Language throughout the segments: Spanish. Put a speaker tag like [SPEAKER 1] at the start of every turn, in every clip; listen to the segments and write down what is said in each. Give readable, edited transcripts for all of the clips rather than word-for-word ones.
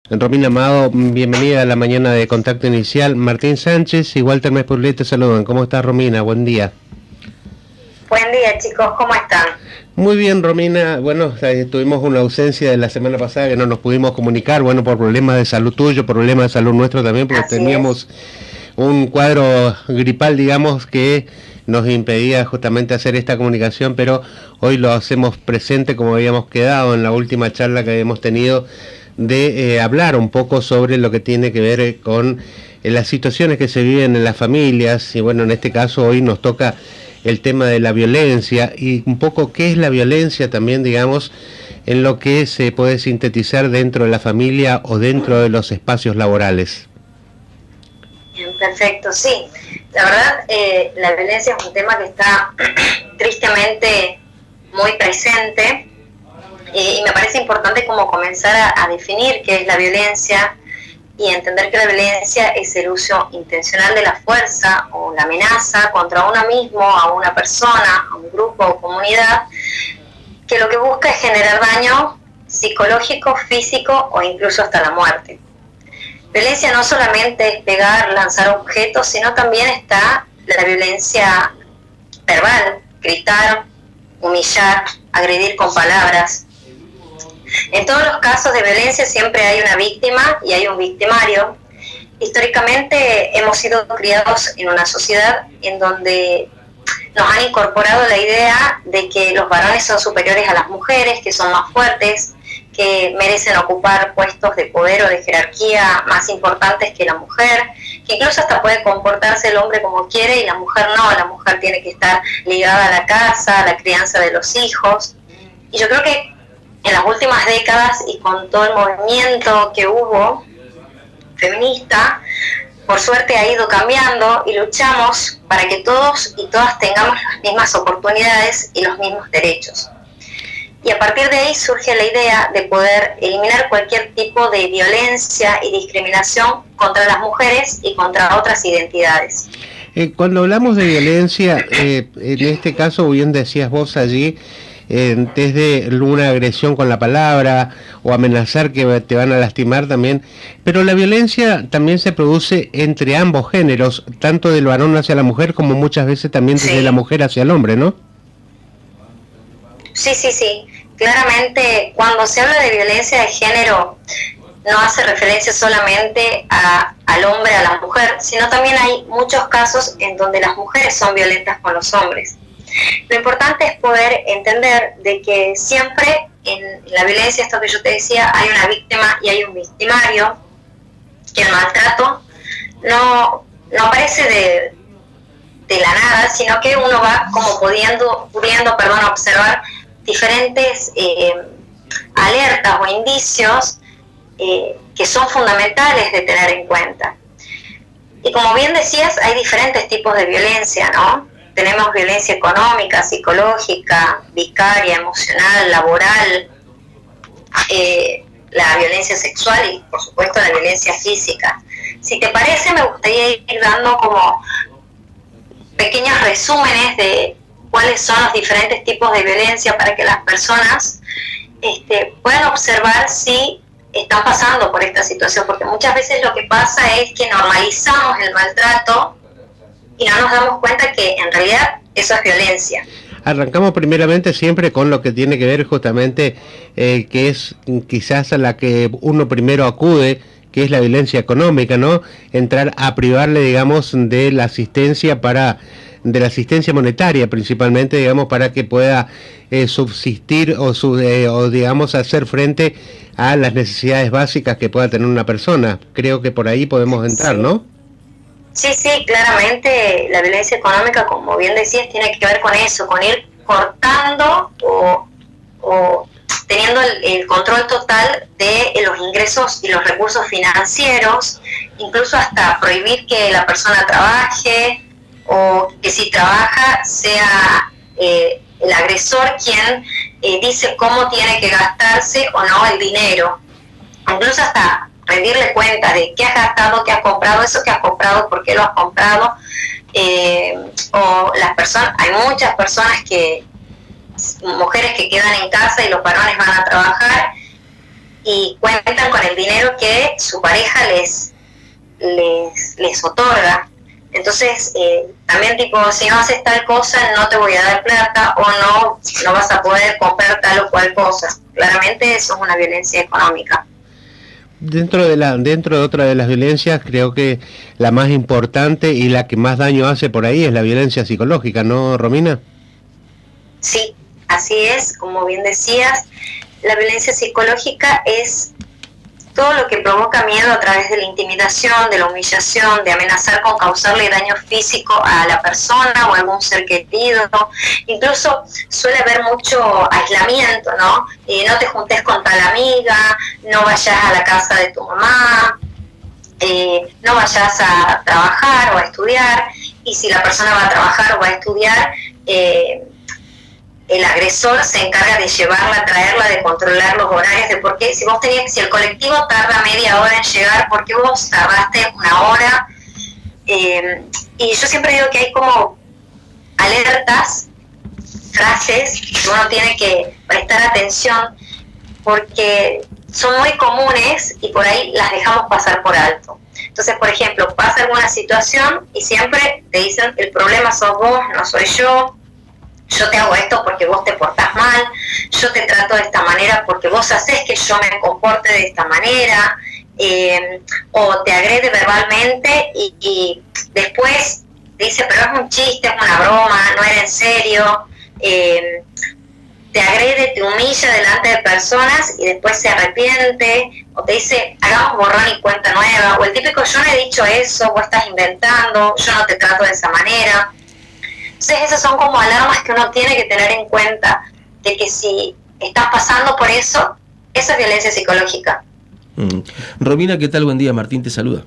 [SPEAKER 1] Romina Amado, bienvenida a la mañana de Contacto Inicial. Martín Sánchez y Walter Mespurlet te saludan. ¿Cómo estás, Romina? Buen día.
[SPEAKER 2] Buen día, chicos. ¿Cómo están?
[SPEAKER 1] Muy bien, Romina. Bueno, tuvimos una ausencia de la semana pasada que no nos pudimos comunicar, bueno, por problemas de salud tuyo, problemas de salud nuestro también, porque teníamos un cuadro gripal, digamos, que nos impedía justamente hacer esta comunicación, pero hoy lo hacemos presente como habíamos quedado en la última charla que habíamos tenido de hablar un poco sobre lo que tiene que ver con las situaciones que se viven en las familias, y bueno, en este caso hoy nos toca el tema de la violencia y un poco qué es la violencia también, digamos, en lo que se puede sintetizar dentro de la familia o dentro de los espacios laborales.
[SPEAKER 2] Bien, perfecto, sí. La verdad, la violencia es un tema que está tristemente muy presente. Y me parece importante como comenzar a definir qué es la violencia y entender que la violencia es el uso intencional de la fuerza o la amenaza contra uno mismo, a una persona, a un grupo o comunidad, que lo que busca es generar daño psicológico, físico o incluso hasta la muerte. Violencia no solamente es pegar, lanzar objetos, sino también está la violencia verbal, gritar, humillar, agredir con palabras. En todos los casos de violencia siempre hay una víctima y hay un victimario. Históricamente hemos sido criados en una sociedad en donde nos han incorporado la idea de que los varones son superiores a las mujeres, que son más fuertes, que merecen ocupar puestos de poder o de jerarquía más importantes que la mujer, que incluso hasta puede comportarse el hombre como quiere y la mujer no, la mujer tiene que estar ligada a la casa, a la crianza de los hijos. Y yo creo que en las últimas décadas y con todo el movimiento que hubo feminista, por suerte ha ido cambiando y luchamos para que todos y todas tengamos las mismas oportunidades y los mismos derechos. Y a partir de ahí surge la idea de poder eliminar cualquier tipo de violencia y discriminación contra las mujeres y contra otras identidades.
[SPEAKER 1] Cuando hablamos de violencia, en este caso, bien decías vos allí, desde una agresión con la palabra o amenazar que te van a lastimar también, pero la violencia también se produce entre ambos géneros, tanto del varón hacia la mujer como muchas veces también desde la mujer hacia el hombre, ¿no?
[SPEAKER 2] Sí. Claramente, cuando se habla de violencia de género, no hace referencia solamente al hombre, a la mujer, sino también hay muchos casos en donde las mujeres son violentas con los hombres. Lo importante es poder entender de que siempre en la violencia, esto que yo te decía, hay una víctima y hay un victimario, que el maltrato no aparece de la nada, sino que uno va como pudiendo observar diferentes alertas o indicios que son fundamentales de tener en cuenta. Y como bien decías, hay diferentes tipos de violencia, ¿no? Tenemos violencia económica, psicológica, vicaria, emocional, laboral, la violencia sexual y, por supuesto, la violencia física. Si te parece, me gustaría ir dando como pequeños resúmenes de cuáles son los diferentes tipos de violencia para que las personas puedan observar si están pasando por esta situación, porque muchas veces lo que pasa es que normalizamos el maltrato y no nos damos cuenta que en realidad eso es violencia.
[SPEAKER 1] Arrancamos primeramente siempre con lo que tiene que ver justamente, que es quizás a la que uno primero acude, que es la violencia económica, ¿no? Entrar a privarle, digamos, de la asistencia de la asistencia monetaria principalmente, digamos, para que pueda subsistir o digamos hacer frente a las necesidades básicas que pueda tener una persona. Creo que por ahí podemos entrar, ¿no?
[SPEAKER 2] Sí, claramente la violencia económica, como bien decías, tiene que ver con eso, con ir cortando o teniendo el control total de los ingresos y los recursos financieros, incluso hasta prohibir que la persona trabaje, o que si trabaja sea el agresor quien dice cómo tiene que gastarse o no el dinero. Incluso hasta rendirle cuenta de qué has gastado, qué has comprado, eso que has comprado, por qué lo has comprado. O las personas, hay muchas personas mujeres que quedan en casa y los varones van a trabajar y cuentan con el dinero que su pareja les otorga. Entonces, también tipo, si no haces tal cosa, no te voy a dar plata, o no vas a poder comprar tal o cual cosa. Claramente eso es una violencia económica.
[SPEAKER 1] Dentro de otra de las violencias, creo que la más importante y la que más daño hace por ahí es la violencia psicológica, ¿no, Romina?
[SPEAKER 2] Sí, así es, como bien decías, la violencia psicológica es todo lo que provoca miedo a través de la intimidación, de la humillación, de amenazar con causarle daño físico a la persona o a algún ser querido. Incluso suele haber mucho aislamiento, ¿no? No te juntes con tal amiga, no vayas a la casa de tu mamá, no vayas a trabajar o a estudiar, y si la persona va a trabajar o va a estudiar, el agresor se encarga de llevarla, traerla, de controlar los horarios, de por qué, si el colectivo tarda media hora en llegar, ¿por qué vos tardaste una hora? Y yo siempre digo que hay como alertas, frases que uno tiene que prestar atención, porque son muy comunes y por ahí las dejamos pasar por alto. Entonces, por ejemplo, pasa alguna situación y siempre te dicen, el problema sos vos, no soy yo te hago esto porque vos te portás mal, yo te trato de esta manera porque vos hacés que yo me comporte de esta manera, o te agrede verbalmente y después dice, pero es un chiste, es una broma, no era en serio, te agrede, te humilla delante de personas y después se arrepiente, o te dice, hagamos borrón y cuenta nueva, o el típico, yo no he dicho eso, vos estás inventando, yo no te trato de esa manera. Entonces esas son como alarmas que uno tiene que tener en cuenta, de que si estás pasando por eso es violencia psicológica.
[SPEAKER 3] Romina, ¿qué tal? Buen día, Martín te saluda.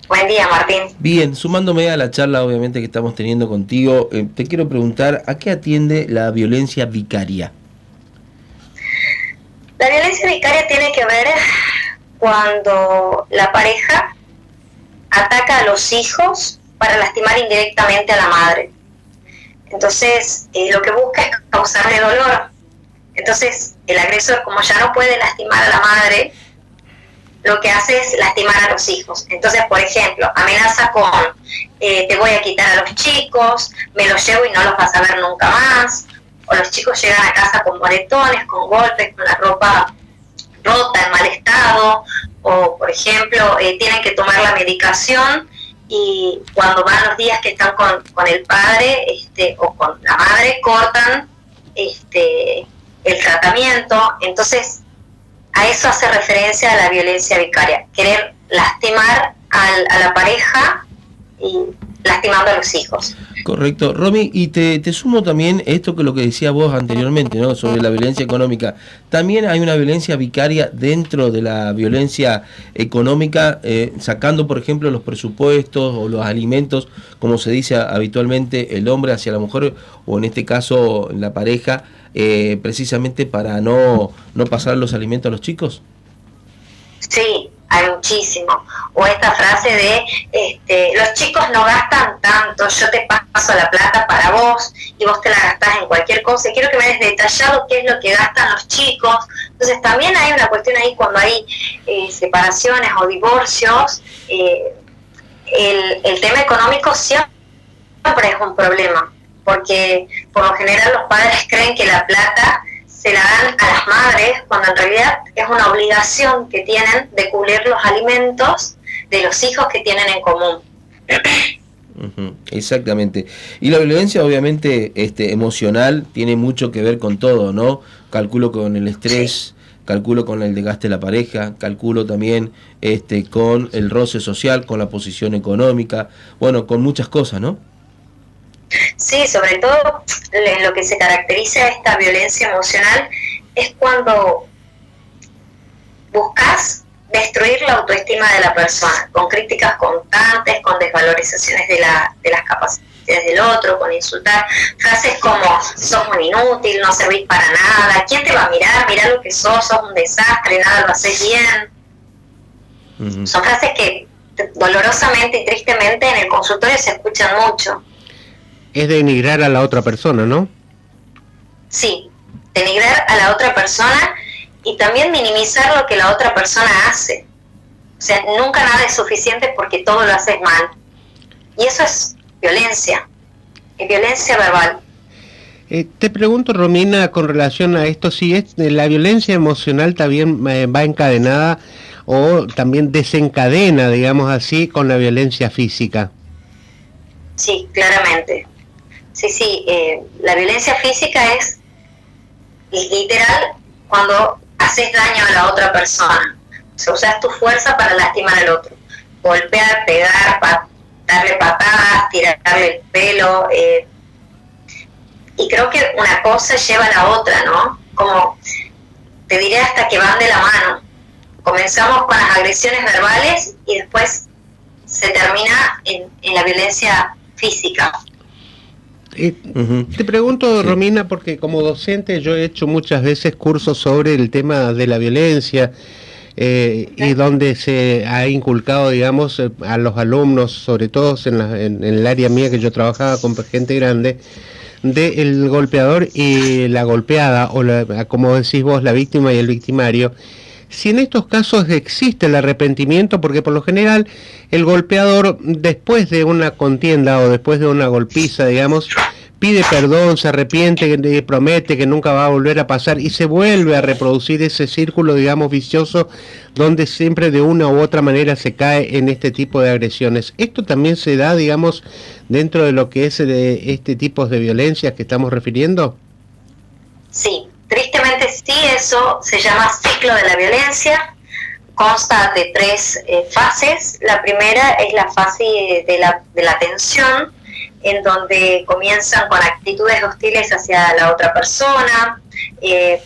[SPEAKER 2] Buen día, Martín.
[SPEAKER 3] Bien, sumándome a la charla obviamente que estamos teniendo contigo, te quiero preguntar, ¿a qué atiende la violencia vicaria?
[SPEAKER 2] La violencia vicaria tiene que ver cuando la pareja ataca a los hijos para lastimar indirectamente a la madre. Entonces, lo que busca es causarle dolor. Entonces, el agresor, como ya no puede lastimar a la madre, lo que hace es lastimar a los hijos. Entonces, por ejemplo, amenaza con, te voy a quitar a los chicos, me los llevo y no los vas a ver nunca más. O los chicos llegan a casa con moretones, con golpes, con la ropa rota, en mal estado. O, por ejemplo, tienen que tomar la medicación, y cuando van los días que están con el padre o con la madre, cortan el tratamiento. Entonces, a eso hace referencia a la violencia vicaria, querer lastimar a la pareja y lastimando a los hijos.
[SPEAKER 3] Correcto. Romy, y te sumo también esto que lo que decía vos anteriormente, ¿no? Sobre la violencia económica. También hay una violencia vicaria dentro de la violencia económica, sacando, por ejemplo, los presupuestos o los alimentos, como se dice habitualmente, el hombre hacia la mujer, o en este caso la pareja, precisamente para no pasar los alimentos a los chicos.
[SPEAKER 2] Sí, hay muchísimo. O esta frase de, los chicos no gastan tanto, yo te paso la plata para vos y vos te la gastás en cualquier cosa. Quiero que me des detallado qué es lo que gastan los chicos. Entonces también hay una cuestión ahí cuando hay separaciones o divorcios. El tema económico siempre es un problema, porque por lo general los padres creen que la plata se la dan a las madres, cuando en realidad es una obligación que tienen de cubrir los alimentos de los hijos que tienen en común.
[SPEAKER 3] Exactamente. Y la violencia obviamente emocional tiene mucho que ver con todo, ¿no? Calculo con el estrés, sí. Calculo con el desgaste de la pareja, calculo también con el roce social, con la posición económica, bueno, con muchas cosas, ¿no?
[SPEAKER 2] Sí, sobre todo lo que se caracteriza a esta violencia emocional es cuando buscas destruir la autoestima de la persona, con críticas constantes, con desvalorizaciones de las capacidades del otro, con insultar, frases como sos un inútil, no servís para nada, ¿quién te va a mirar? Mirá lo que sos un desastre, nada lo haces bien. Son frases que dolorosamente y tristemente en el consultorio se escuchan mucho.
[SPEAKER 1] Es denigrar a la otra persona, ¿no?
[SPEAKER 2] Sí, denigrar a la otra persona y también minimizar lo que la otra persona hace. sea, nunca nada es suficiente porque todo lo haces mal. Y eso es violencia verbal.
[SPEAKER 1] Te pregunto, Romina, con relación a esto, si es la violencia emocional también va encadenada o también desencadena, digamos así, con la violencia física.
[SPEAKER 2] Sí, claramente. Sí, la violencia física es literal cuando haces daño a la otra persona. O sea, usas tu fuerza para lastimar al otro. Golpear, pegar, darle patadas, tirarle el pelo. Y creo que una cosa lleva a la otra, ¿no? Como te diré hasta que van de la mano. Comenzamos con las agresiones verbales y después se termina en la violencia física.
[SPEAKER 1] Te pregunto, Romina, porque como docente yo he hecho muchas veces cursos sobre el tema de la violencia y donde se ha inculcado, digamos, a los alumnos, sobre todo en el área mía que yo trabajaba con gente grande, del golpeador y la golpeada, o como decís vos, la víctima y el victimario. Si en estos casos existe el arrepentimiento, porque por lo general el golpeador, después de una contienda o después de una golpiza, digamos, pide perdón, se arrepiente, promete que nunca va a volver a pasar y se vuelve a reproducir ese círculo, digamos, vicioso, donde siempre de una u otra manera se cae en este tipo de agresiones. ¿Esto también se da, digamos, dentro de lo que es de este tipo de violencias que estamos refiriendo?
[SPEAKER 2] Sí, tristemente sí, eso se llama ciclo de la violencia. Consta de 3 fases. La primera es la fase de la tensión, en donde comienzan con actitudes hostiles hacia la otra persona,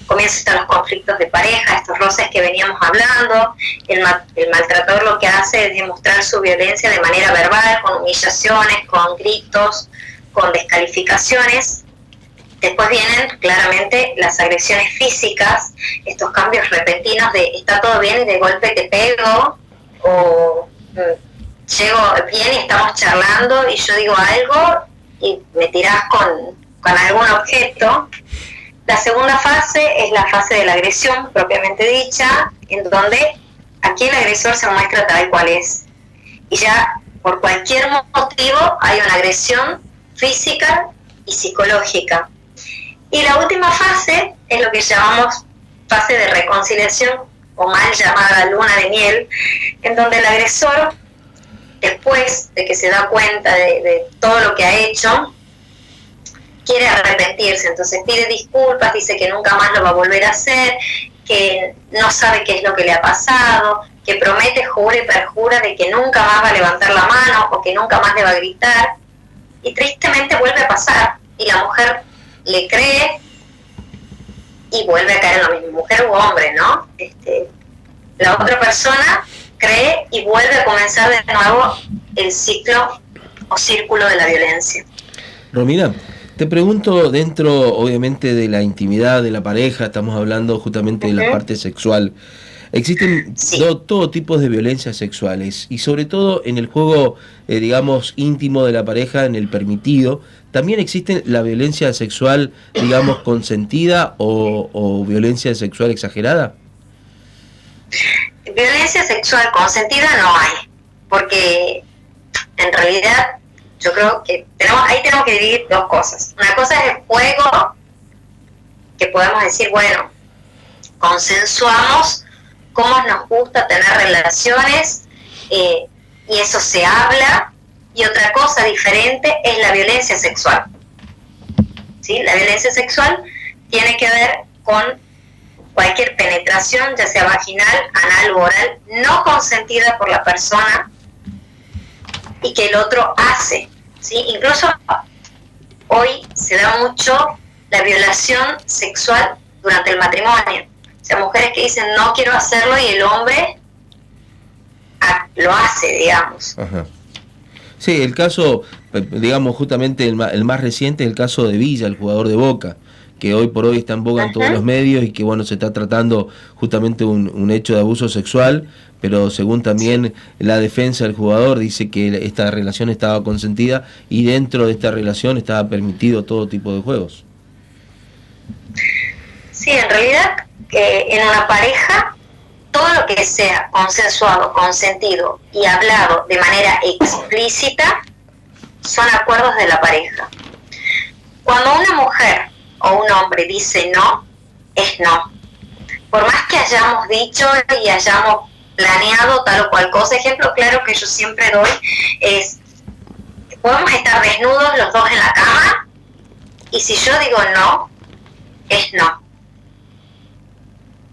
[SPEAKER 2] comienzan los conflictos de pareja, estos roces que veníamos hablando. El maltratador lo que hace es demostrar su violencia de manera verbal, con humillaciones, con gritos, con descalificaciones. Después vienen claramente las agresiones físicas, estos cambios repentinos de está todo bien y de golpe te pego, o llego bien y estamos charlando y yo digo algo y me tirás con algún objeto. La segunda fase es la fase de la agresión propiamente dicha, en donde aquí el agresor se muestra tal cual es. Y ya por cualquier motivo hay una agresión física y psicológica. Y la última fase es lo que llamamos fase de reconciliación, o mal llamada luna de miel, en donde el agresor, después de que se da cuenta de todo lo que ha hecho, quiere arrepentirse, entonces pide disculpas, dice que nunca más lo va a volver a hacer, que no sabe qué es lo que le ha pasado, que promete, jura y perjura de que nunca más va a levantar la mano o que nunca más le va a gritar, y tristemente vuelve a pasar, y la mujer le cree y vuelve a caer en lo mismo, mujer u hombre, ¿no? La otra persona cree y vuelve a comenzar de nuevo el ciclo o círculo de la violencia.
[SPEAKER 3] Romina, te pregunto, dentro obviamente de la intimidad de la pareja, estamos hablando justamente de la parte sexual, existen todo tipo de violencias sexuales y sobre todo en el juego, digamos, íntimo de la pareja, en el permitido, ¿también existe la violencia sexual, digamos, consentida o violencia sexual exagerada?
[SPEAKER 2] Violencia sexual consentida no hay, porque en realidad yo creo que tenemos que dividir 2 cosas. Una cosa es el juego, que podemos decir, bueno, consensuamos cómo nos gusta tener relaciones y eso se habla, y otra cosa diferente es la violencia sexual. ¿Sí? La violencia sexual tiene que ver con cualquier penetración, ya sea vaginal, anal o oral, no consentida por la persona y que el otro hace. ¿Sí? Incluso hoy se da mucho la violación sexual durante el matrimonio. O sea, mujeres que dicen no quiero hacerlo y el hombre lo hace, digamos.
[SPEAKER 3] Ajá. Sí, el caso, digamos, justamente el más reciente es el caso de Villa, el jugador de Boca, que hoy por hoy está en boga en todos los medios y que, bueno, se está tratando justamente un hecho de abuso sexual, pero según también la defensa del jugador dice que esta relación estaba consentida y dentro de esta relación estaba permitido todo tipo de juegos.
[SPEAKER 2] Sí, en realidad en una pareja todo lo que sea consensuado, consentido y hablado de manera explícita son acuerdos de la pareja. Cuando una mujer o un hombre dice no, es no. Por más que hayamos dicho y hayamos planeado tal o cual cosa, ejemplo claro que yo siempre doy es, podemos estar desnudos los dos en la cama, y si yo digo no, es no.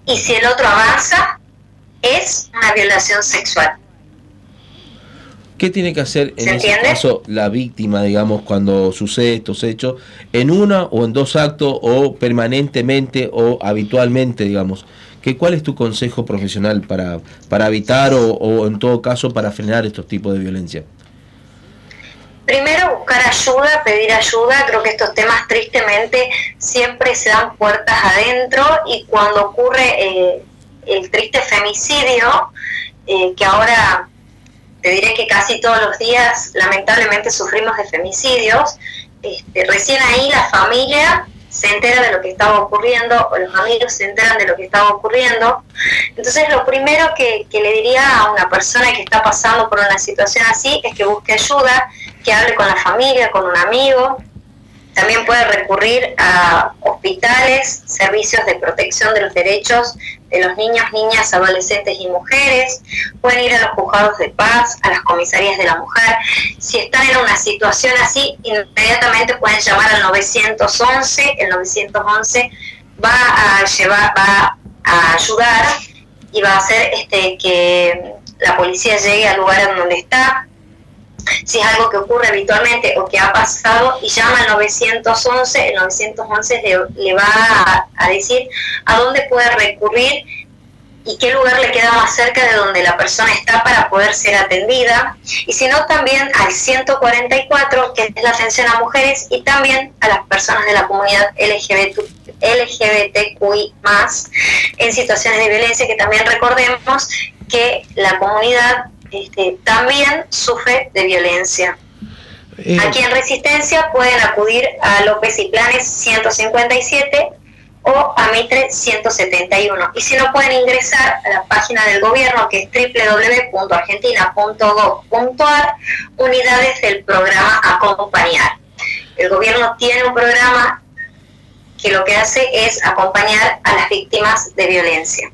[SPEAKER 2] Y si el otro avanza, es una violación sexual.
[SPEAKER 3] ¿Qué tiene que hacer en ese caso la víctima, digamos, cuando sucede estos hechos, en una o en dos actos, o permanentemente o habitualmente, digamos? ¿Cuál es tu consejo profesional para evitar o en todo caso para frenar estos tipos de violencia?
[SPEAKER 2] Primero, buscar ayuda, pedir ayuda. Creo que estos temas tristemente siempre se dan puertas adentro, y cuando ocurre el triste femicidio, que ahora te diré que casi todos los días lamentablemente sufrimos de femicidios, recién ahí la familia se entera de lo que estaba ocurriendo, o los amigos se enteran de lo que estaba ocurriendo. Entonces lo primero que le diría a una persona que está pasando por una situación así es que busque ayuda, que hable con la familia, con un amigo. También puede recurrir a hospitales, servicios de protección de los derechos de los niños, niñas, adolescentes y mujeres. Pueden ir a los juzgados de paz, a las comisarías de la mujer. Si están en una situación así, inmediatamente pueden llamar al 911. El 911 va a ayudar y va a hacer que la policía llegue al lugar en donde está. Si es algo que ocurre habitualmente o que ha pasado y llama al 911, el 911 le va a decir a dónde puede recurrir y qué lugar le queda más cerca de donde la persona está para poder ser atendida. Y si no, también al 144, que es la atención a mujeres, y también a las personas de la comunidad LGBTQI+, en situaciones de violencia, que también recordemos que la comunidad también sufre de violencia. Aquí en Resistencia pueden acudir a López y Planes 157 o a Mitre 171. Y si no, pueden ingresar a la página del gobierno, que es www.argentina.gov.ar, unidades del programa Acompañar. El gobierno tiene un programa que lo que hace es acompañar a las víctimas de violencia.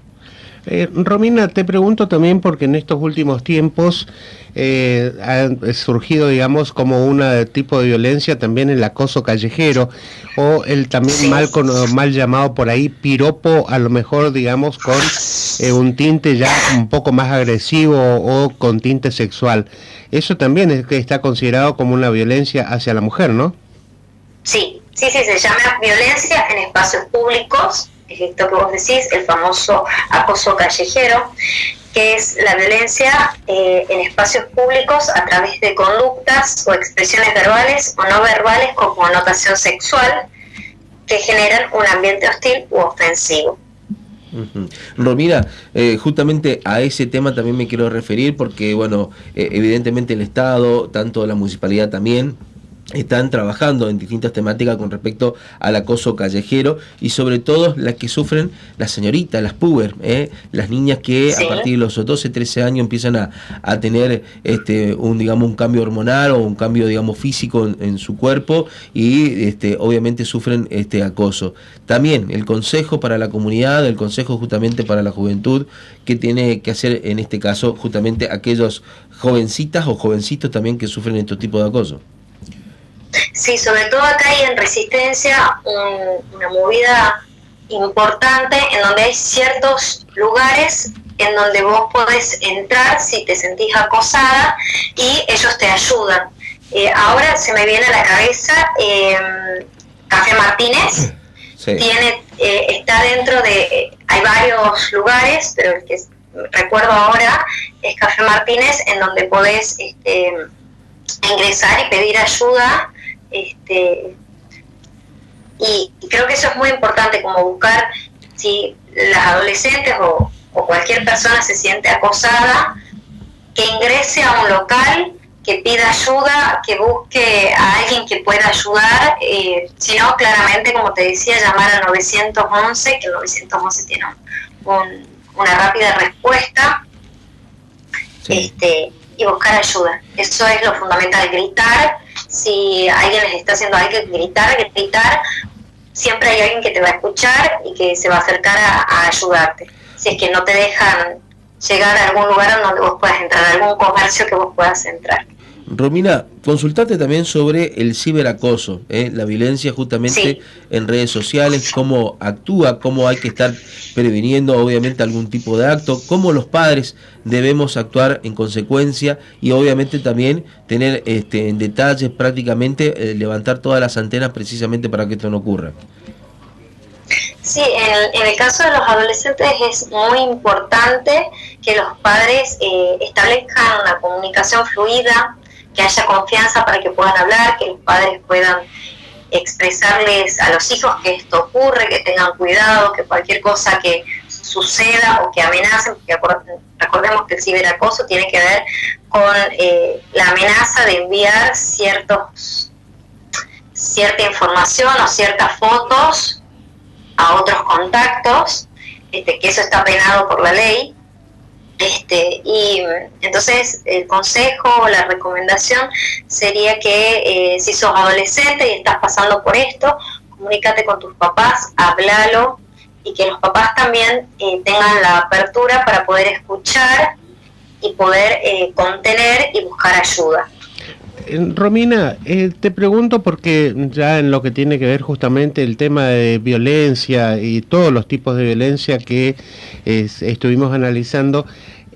[SPEAKER 1] Romina, te pregunto también porque en estos últimos tiempos ha surgido, digamos, como un tipo de violencia también el acoso callejero, o el también mal llamado por ahí piropo, a lo mejor, digamos, con un tinte ya un poco más agresivo o con tinte sexual. Eso también está considerado como una violencia hacia la mujer, ¿no?
[SPEAKER 2] Sí, se llama violencia en espacios públicos. Esto que vos decís, el famoso acoso callejero, que es la violencia en espacios públicos a través de conductas o expresiones verbales o no verbales con connotación sexual que generan un ambiente hostil u ofensivo.
[SPEAKER 3] Romina, justamente a ese tema también me quiero referir porque, bueno, evidentemente el Estado, tanto la municipalidad también, están trabajando en distintas temáticas con respecto al acoso callejero, y sobre todo las que sufren las señoritas, las puber, las niñas que a partir de los 12, 13 años empiezan a tener un cambio hormonal o un cambio, digamos, físico en su cuerpo, y obviamente sufren acoso. También el consejo para la comunidad, el consejo justamente para la juventud, que tiene que hacer en este caso justamente aquellos jovencitas o jovencitos también que sufren estos tipos de acoso.
[SPEAKER 2] Sí, sobre todo acá hay en Resistencia una movida importante en donde hay ciertos lugares en donde vos podés entrar si te sentís acosada y ellos te ayudan. Ahora se me viene a la cabeza Café Martínez. Sí. Está dentro de, hay varios lugares, pero el que recuerdo ahora es Café Martínez, en donde podés ingresar y pedir ayuda. Y creo que eso es muy importante, como buscar, si las adolescentes o cualquier persona se siente acosada, que ingrese a un local, que pida ayuda, que busque a alguien que pueda ayudar. Si no, claramente, como te decía, llamar al 911, que el 911 tiene un una rápida respuesta,
[SPEAKER 3] Sí.
[SPEAKER 2] Y buscar ayuda. Eso es lo fundamental, gritar. Si alguien les está haciendo algo, gritar. Siempre hay alguien que te va a escuchar y que se va a acercar a ayudarte. Si es que no te dejan llegar a algún lugar donde vos puedas entrar, a algún comercio que vos puedas entrar.
[SPEAKER 3] Romina, consultate también sobre el ciberacoso, la violencia justamente
[SPEAKER 2] Sí.
[SPEAKER 3] en redes sociales, cómo actúa, cómo hay que estar previniendo obviamente algún tipo de acto, cómo los padres debemos actuar en consecuencia y obviamente también tener en detalles prácticamente levantar todas las antenas precisamente para que esto no ocurra.
[SPEAKER 2] Sí, en el caso de los adolescentes es muy importante que los padres establezcan una comunicación fluida, que haya confianza para que puedan hablar, que los padres puedan expresarles a los hijos que esto ocurre, que tengan cuidado, que cualquier cosa que suceda o que amenacen, porque recordemos que el ciberacoso tiene que ver con la amenaza de enviar cierta información o ciertas fotos a otros contactos, que eso está penado por la ley. Y entonces el consejo o la recomendación sería que si sos adolescente y estás pasando por esto, comunícate con tus papás, háblalo, y que los papás también tengan la apertura para poder escuchar y poder contener y buscar ayuda.
[SPEAKER 1] Romina, te pregunto porque ya en lo que tiene que ver justamente el tema de violencia y todos los tipos de violencia que estuvimos analizando,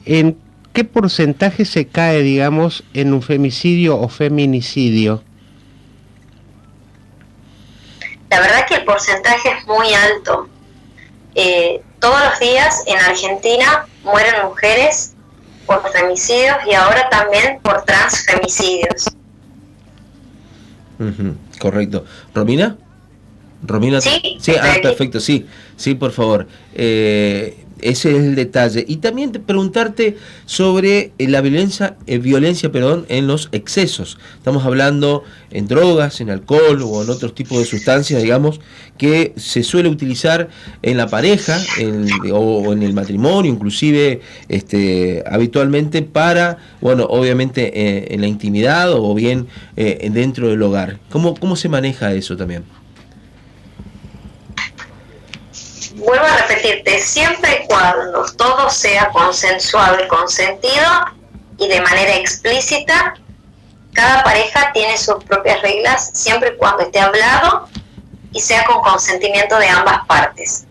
[SPEAKER 1] ¿en qué porcentaje se cae, digamos, en un femicidio o feminicidio?
[SPEAKER 2] La verdad que el porcentaje es muy alto. Todos los días en Argentina mueren mujeres por femicidios y ahora también por transfemicidios.
[SPEAKER 3] Correcto. ¿Romina? ¿Romina?
[SPEAKER 2] Sí,
[SPEAKER 3] sí, perfecto, sí, por favor. Ese es el detalle. Y también preguntarte sobre la violencia en los excesos. Estamos hablando en drogas, en alcohol o en otros tipos de sustancias, digamos, que se suele utilizar en la pareja o en el matrimonio, inclusive habitualmente para, bueno, obviamente en la intimidad o bien dentro del hogar. ¿Cómo se maneja eso también?
[SPEAKER 2] Vuelvo a repetirte, siempre y cuando todo sea consensuado y consentido y de manera explícita, cada pareja tiene sus propias reglas, siempre y cuando esté hablado y sea con consentimiento de ambas partes.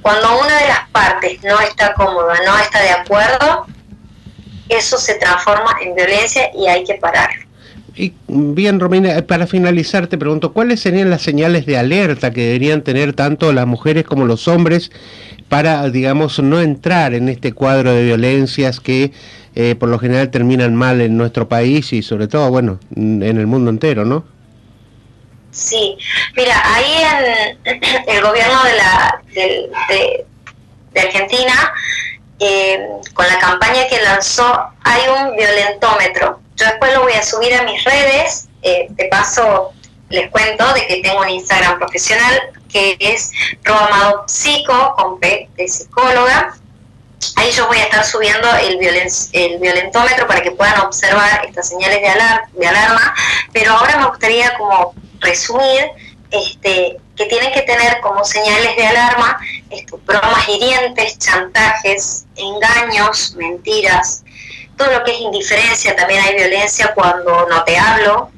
[SPEAKER 2] Cuando una de las partes no está cómoda, no está de acuerdo, eso se transforma en violencia y hay que pararlo.
[SPEAKER 1] Y bien, Romina, para finalizar te pregunto, ¿cuáles serían las señales de alerta que deberían tener tanto las mujeres como los hombres para, digamos, no entrar en este cuadro de violencias que por lo general terminan mal en nuestro país y sobre todo, bueno, en el mundo entero, ¿no?
[SPEAKER 2] Sí, mira, ahí en el gobierno de Argentina, con la campaña que lanzó, hay un violentómetro. Yo después lo voy a subir a mis redes, de paso les cuento de que tengo un Instagram profesional que es @amadopsico con P de psicóloga. Ahí yo voy a estar subiendo el violentómetro para que puedan observar estas señales de alarma, pero ahora me gustaría como resumir que tienen que tener como señales de alarma bromas hirientes, chantajes, engaños, mentiras, todo lo que es indiferencia. También hay violencia cuando no te hablo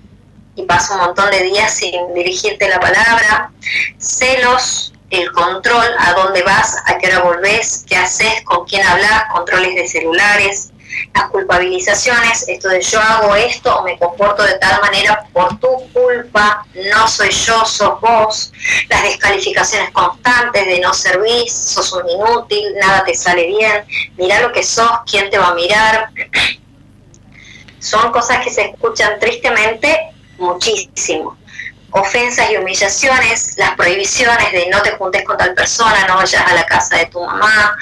[SPEAKER 2] y paso un montón de días sin dirigirte la palabra, celos, el control, a dónde vas, a qué hora volvés, qué haces, con quién hablas, controles de celulares, las culpabilizaciones, esto de yo hago esto o me comporto de tal manera por tu culpa, no soy yo, sos vos, las descalificaciones constantes de no servís, sos un inútil, nada te sale bien, mirá lo que sos, quién te va a mirar. Son cosas que se escuchan tristemente muchísimo. Ofensas y humillaciones, las prohibiciones de no te juntes con tal persona, no vayas a la casa de tu mamá,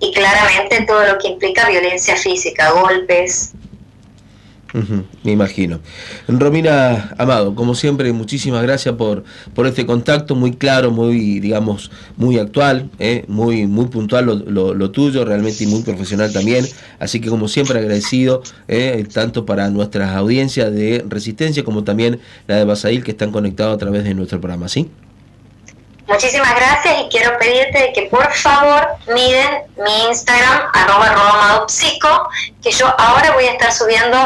[SPEAKER 2] y claramente todo lo que implica violencia física, golpes.
[SPEAKER 3] Me imagino. Romina Amado, como siempre, muchísimas gracias por este contacto muy claro, muy, digamos, muy actual, muy puntual lo tuyo, realmente, y muy profesional también. Así que, como siempre, agradecido, tanto para nuestras audiencias de Resistencia como también la de Basail, que están conectados a través de nuestro programa, ¿sí?
[SPEAKER 2] Muchísimas gracias, y quiero pedirte que por favor miren mi Instagram, @romadopsico, que yo ahora voy a estar subiendo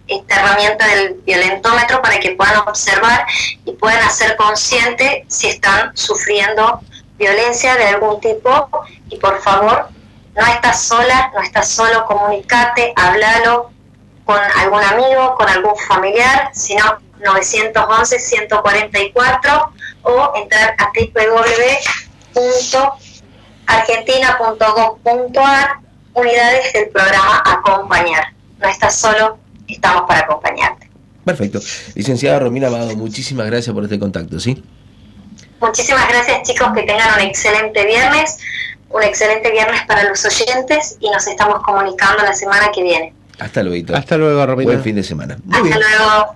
[SPEAKER 2] esta herramienta del violentómetro para que puedan observar y puedan hacer consciente si están sufriendo violencia de algún tipo. Y por favor, no estás sola, no estás solo, comunicate, háblalo con algún amigo, con algún familiar, sino 911-144, o entrar a www.argentina.gov.ar, unidades del programa Acompañar. No estás solo, estamos para acompañarte.
[SPEAKER 3] Perfecto. Licenciada Romina Amado, muchísimas gracias por este contacto, ¿sí?
[SPEAKER 2] Muchísimas gracias, chicos, que tengan un excelente viernes para los oyentes, y nos estamos comunicando la semana que viene.
[SPEAKER 3] Hasta luego.
[SPEAKER 1] Hasta luego, Romina.
[SPEAKER 3] Buen fin de semana. Muy
[SPEAKER 2] Hasta
[SPEAKER 3] bien.
[SPEAKER 2] luego.